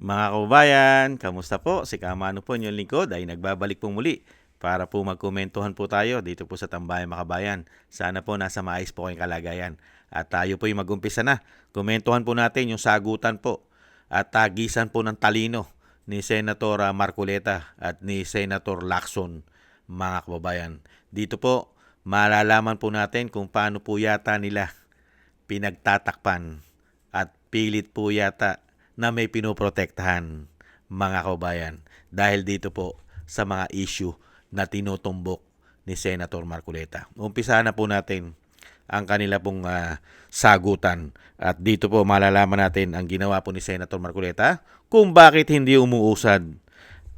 Mga kababayan, kamusta po? Si Kamano po inyong lingkod ay nagbabalik po muli para po magkomentuhan po tayo dito po sa Tambayan Makabayan. Sana po nasa maayos po kayong kalagayan. At tayo po ay mag-umpisa na. Komentuhan po natin yung sagutan po at tagisan po ng talino ni Senator Marcoleta at ni Senator Lacson, mga kababayan. Dito po, malalaman po natin kung paano po yata nila pinagtatakpan at pilit po yata na may pinoprotektahan, mga kababayan, dahil dito po sa mga issue na tinutumbok ni Senator Marcoleta. Umpisa na po natin ang kanila pong sagutan at dito po malalaman natin ang ginawa po ni Senator Marcoleta kung bakit hindi umuusad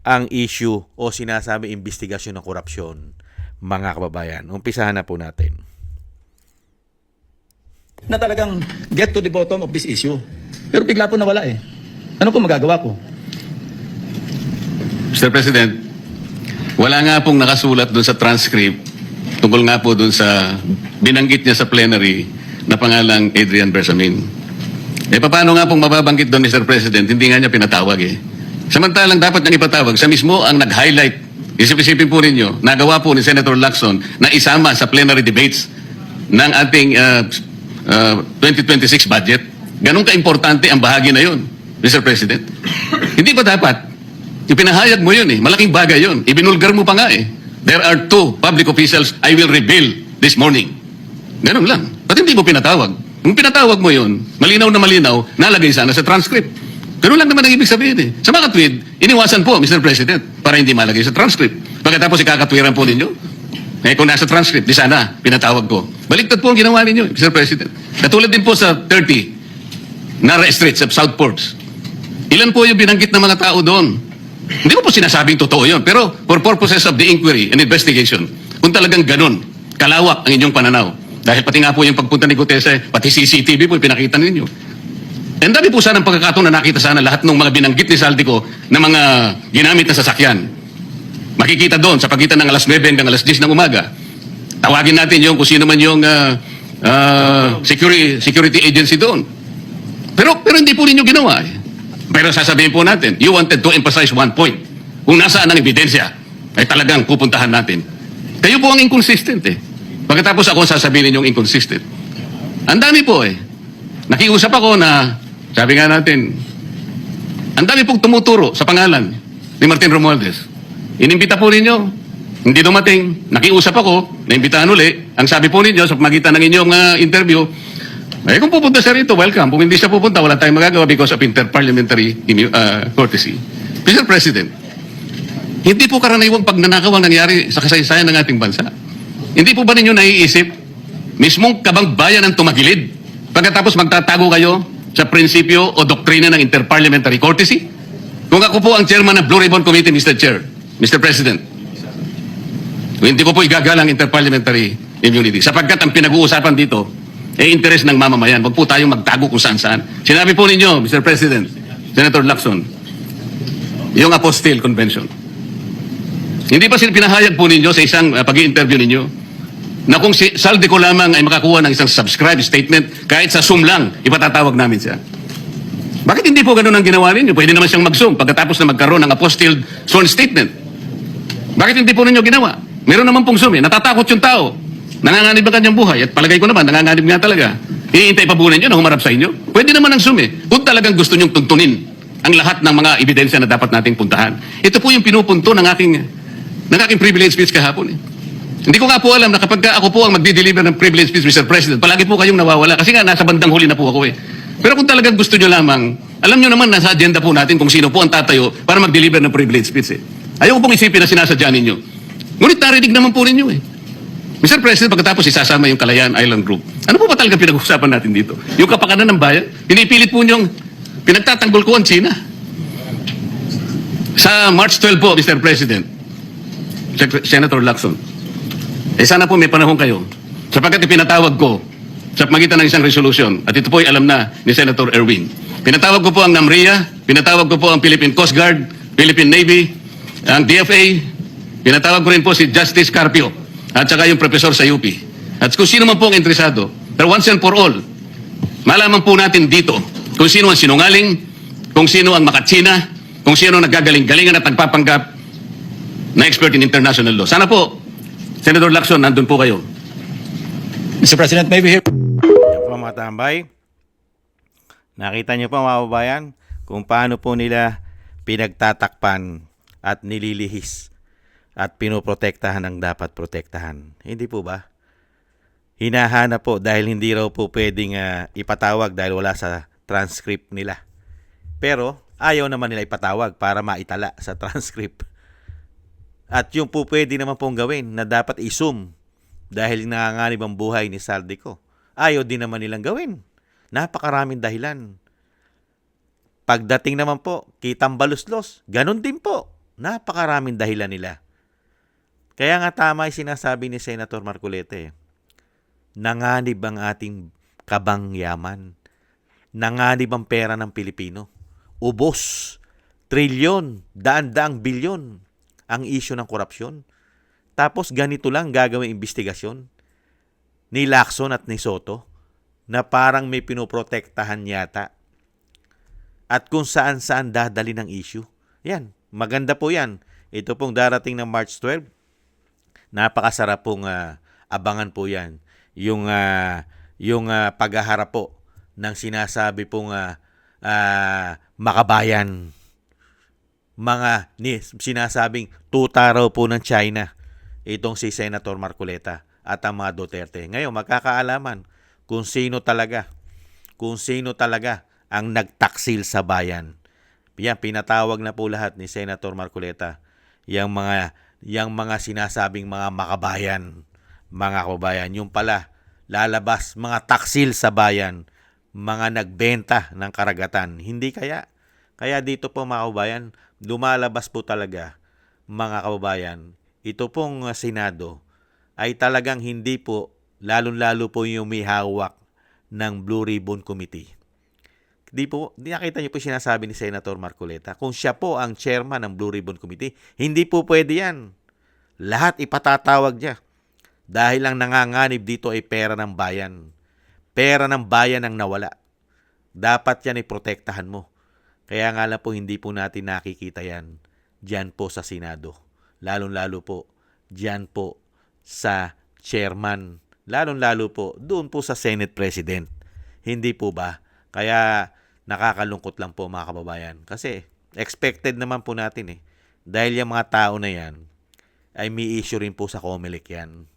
ang issue o sinasabi investigasyon ng korupsyon, mga kababayan. Umpisahan na po natin. Na talagang get to the bottom of this issue. Pero bigla po nawala eh. Ano po magagawa ko? Mr. President, wala nga pong nakasulat doon sa transcript tungkol nga po doon sa binanggit niya sa plenary na pangalang Adrian Bersamin. Paano nga pong mababanggit doon, Mr. President? Hindi nga niya pinatawag eh. Samantalang dapat niyang ipatawag. Sa mismo ang nag-highlight, isip-isipin po ninyo, nagawa po ni Senator Lacson na isama sa plenary debates ng ating 2026 budget. Ganun ka-importante ang bahagi na yun, Mr. President. Hindi ba dapat? Ipinahayag mo yun eh. Malaking bagay yun. Ibinulgar mo pa nga eh. There are 2 public officials I will reveal this morning. Ganun lang. Ba't hindi mo pinatawag? Kung pinatawag mo yun, malinaw na malinaw, nalagay sana sa transcript. Ganun lang naman ang ibig sabihin eh. Sa mga tweet, iniwasan po, Mr. President, para hindi malagay sa transcript. Pagkatapos ikakatwiran po ninyo, kung nasa transcript, di sana, pinatawag ko. Baliktad po ang ginawa ninyo, Mr. President. Katulad din po sa 30, Nara Street sa Southports. Ilan po yung binanggit ng mga tao doon? Hindi ko po sinasabing totoo yun, pero for purposes of the inquiry and investigation, kung talagang ganun, kalawak ang inyong pananaw. Dahil pati nga po yung pagpunta ni Gutese, pati CCTV po, pinakita ninyo. And dami po sana ng pagkakataon na nakita sana lahat ng mga binanggit ni Saldico na mga ginamit na sasakyan. Makikita doon sa pagitan ng alas 9 hanggang alas 10 ng umaga. Tawagin natin yung kung sino man yung security agency doon. Pero hindi po ninyo ginawa eh. Pero sasabihin po natin, you wanted to emphasize one point. Kung nasaan ang ebidensya, ay talagang pupuntahan natin. Kayo po ang inconsistent eh. Pagkatapos ako sasabihin ninyong inconsistent. Ang dami po eh. Nakiusap ako na, sabi nga natin, ang dami pong tumuturo sa pangalan ni Martin Romualdez. Inimbita po ninyo, hindi dumating, nakiusap ako, naimbitahan uli. Ang sabi po ninyo sa pamagitan ng inyong interview, kung pupunta siya rito, welcome. Kung hindi siya pupunta, wala tayong magagawa because of inter-parliamentary courtesy. Mr. President, hindi po karaniwang pagnanakaw ang nangyari sa kasaysayan ng ating bansa. Hindi po ba ninyo naiisip, mismong kabang bayan ang tumagilid, pagkatapos magtatago kayo sa prinsipyo o doktrina ng inter-parliamentary courtesy? Kung ako po ang chairman ng Blue Ribbon Committee, Mr. Chair, Mr. President, hindi ko po igagalang inter-parliamentary immunity sapagkat ang pinag-uusapan dito interest ng mamamayan. Huwag po tayong magtago kung saan-saan. Sinabi po ninyo, Mr. President, Senator Lacson, yung Apostille Convention. Hindi ba pinahayag po ninyo sa isang pag-i-interview ninyo na kung si Saldico lamang ay makakuha ng isang subscribe statement, kahit sa Zoom lang, ipatatawag namin siya. Bakit hindi po ganun ang ginawa ninyo? Pwede naman siyang mag-Zoom pagkatapos na magkaroon ng Apostille sworn statement. Bakit hindi po ninyo ginawa? Meron naman pong Zoom eh. Natatakot yung tao. Nanganganib ang kanyang buhay. At palagay ko naman, nanganganib nga talaga. Iintay pa po ninyo na humarap sa inyo? Pwede naman ang Zoom eh. Kung talagang gusto nyong tuntunin ang lahat ng mga ebidensya na dapat nating puntahan. Ito po yung pinupunto ng aking privilege speech kahapon eh. Hindi ko nga po alam na kapag ako po ang magdi-deliver ng privilege speech, Mr. President, palagi po kayong nawawala. Kasi nga, nasa bandang huli na po ako eh. Pero kung talagang gusto nyo lamang, alam nyo naman, nasa agenda po natin kung sino po ang tatayo para mag-deliver ng privilege speech eh. Ayaw pong isipin na sinasadya ninyo. Ngunit narinig naman po ninyo eh. Mr. President, pagkatapos isasama yung Kalayaan Island Group. Ano po ba talaga pinag-uusapan natin dito? Yung kapakanan ng bayan? Pinipilit po niyong pinagtatanggol ko ang China. Sa March 12 po, Mr. President, Senator Lacson, sana po may panahon kayo. Sapagkat ipinatawag ko sa pamagitan ng isang resolution, at ito po ay alam na ni Senator Erwin. Pinatawag ko po ang NAMRIA, pinatawag ko po ang Philippine Coast Guard, Philippine Navy, ang DFA, pinatawag ko rin po si Justice Carpio, at saka yung professor sa UP. At kung sino man po ang interesado, pero once and for all, malaman po natin dito kung sino ang sinungaling, kung sino ang makatsina, kung sino ang nagagaling-galingan at nagpapanggap na expert in international law. Sana po, Senator Lacson, nandun po kayo. Mr. President, may we hear... Yan po mga tambay. Nakita niyo po mga kababayan kung paano po nila pinagtatakpan at nililihis at pinoprotektahan ang dapat protektahan. Hindi po ba? Hinahanap po dahil hindi raw po pwedeng ipatawag dahil wala sa transcript nila. Pero ayaw naman nila ipatawag para maitala sa transcript. At yung po pwede naman pong gawin na dapat i-zoom dahil nanganganib ang buhay ni Saldico. Ayaw din naman nilang gawin. Napakaraming dahilan. Pagdating naman po, kitang baluslos. Ganon din po. Napakaraming dahilan nila. Kaya nga tama yung sinasabi ni Senator Marcoleta. Nanganib ang ating kabang yaman. Nanganib ang pera ng Pilipino. Ubos. Trilyon. Daan-daang bilyon ang isyu ng korupsyon. Tapos ganito lang gagawing investigasyon ni Lacson at ni Soto na parang may pinoprotektahan yata. At kung saan-saan dadali ng issue. Yan, maganda po yan. Ito pong darating ng March 12. Napakasarap pong abangan po yan. Yung paghaharap po ng sinasabi pong makabayan. Sinasabing tuta raw po ng China. Itong si Senator Marcoleta at ang mga Duterte. Ngayon, magkakaalaman kung sino talaga ang nagtaksil sa bayan. Yan, pinatawag na po lahat ni Senator Marcoleta yung mga sinasabing mga makabayan, mga kababayan. Yung pala, lalabas mga taksil sa bayan, mga nagbenta ng karagatan. Hindi kaya? Kaya dito po mga kababayan, lumalabas po talaga mga kababayan, ito pong Senado ay talagang hindi po, lalong-lalo po yung may hawak ng Blue Ribbon Committee. Di nakita niyo po sinasabi ni Senator Marcoleta, kung siya po ang chairman ng Blue Ribbon Committee, hindi po pwede yan. Lahat ipatatawag niya. Dahil ang nanganganib dito ay pera ng bayan. Pera ng bayan ang nawala. Dapat yan ay protektahan mo. Kaya nga lang po hindi po natin nakikita yan diyan po sa Senado. Lalong-lalo po diyan po sa chairman. Lalong-lalo po doon po sa Senate President. Hindi po ba? Kaya nakakalungkot lang po mga kababayan. Kasi expected naman po natin Dahil yung mga tao na yan ay may issue rin po sa COMELEC yan.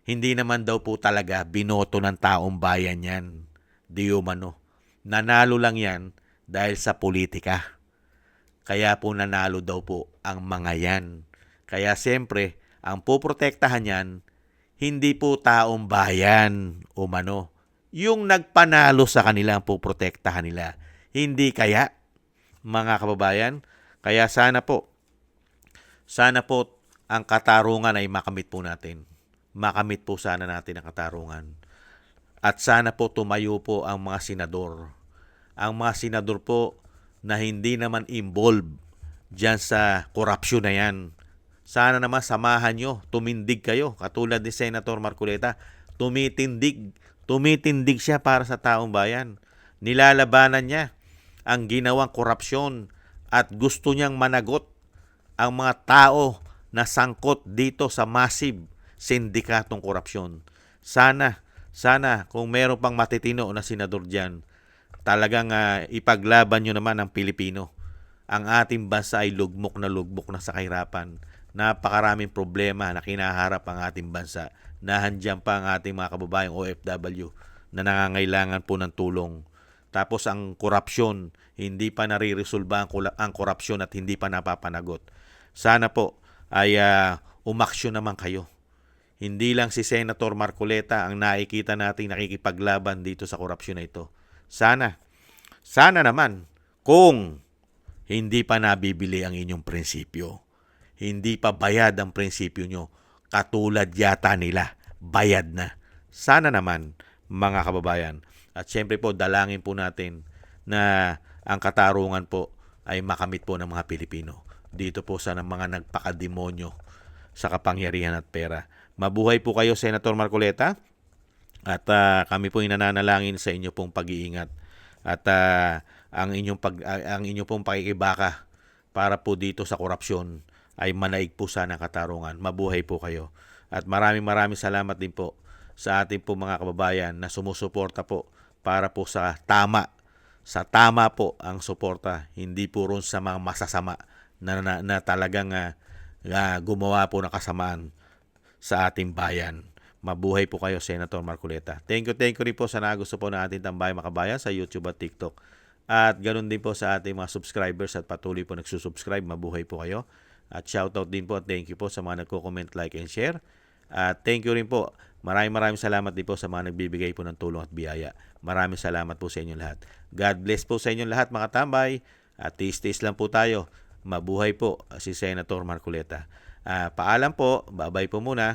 Hindi naman daw po talaga binoto ng taong bayan yan. Di umano. Nanalo lang yan dahil sa politika. Kaya po nanalo daw po ang mga yan. Kaya siyempre, ang poprotektahan yan, hindi po taong bayan umano. Yung nagpanalo sa kanila ang poprotektahan nila. Hindi kaya, mga kababayan? Kaya sana po ang katarungan ay makamit po natin. Makamit po sana natin ang katarungan. At sana po tumayo po ang mga senador. Ang mga senador po na hindi naman involved dyan sa korupsyon na yan. Sana naman samahan nyo, tumindig kayo. Katulad ni Senator Marcoleta, tumitindig siya para sa taong bayan. Nilalabanan niya ang ginawang korupsyon at gusto niyang managot ang mga tao na sangkot dito sa massive sindikatong korupsyon. Sana kung meron pang matitino na senador dyan, talagang ipaglaban nyo naman ang Pilipino. Ang ating bansa ay lugmok na sa kahirapan. Napakaraming problema na kinaharap ang ating bansa. Nahandyan pa ang ating mga kababayang OFW na nangangailangan po ng tulong. Tapos ang korupsyon, hindi pa nare-resolba ang korupsyon at hindi pa napapanagot. Sana po ay umaksyon naman kayo. Hindi lang si Senator Marcoleta ang nakikita nating nakikipaglaban dito sa korupsyon na ito. Sana naman kung hindi pa nabibili ang inyong prinsipyo. Hindi pa bayad ang prinsipyo nyo. Katulad yata nila, bayad na. Sana naman, mga kababayan. At syempre po, dalangin po natin na ang katarungan po ay makamit po ng mga Pilipino. Dito po sa mga nagpakademonyo sa kapangyarihan at pera. Mabuhay po kayo, Senator Marcoleta. At kami po ay nananalangin sa inyo pong pag-iingat. At ang inyong pong pakikibaka para po dito sa korupsyon ay manaig po sana ng katarungan. Mabuhay po kayo. At maraming salamat din po sa ating po mga kababayan na sumusuporta po para po sa tama. Sa tama po ang suporta, hindi po ron sa mga masasama na talagang gumawa po ng kasamaan sa ating bayan. Mabuhay po kayo, Senator Marcoleta. Thank you rin po sa nagusto po ng ating Tambayang Makabayan sa YouTube at TikTok. At ganoon din po sa ating mga subscribers at patuloy po nagsusubscribe. Mabuhay po kayo. At shoutout din po at thank you po sa mga nagko-comment, like, and share. At thank you rin po. Maraming salamat din po sa mga nagbibigay po ng tulong at biyaya. Maraming salamat po sa inyong lahat. God bless po sa inyong lahat mga tambay. At tiis-tiis lang po tayo. Mabuhay po si Senator Marcoleta. Paalam po. Bye-bye po muna.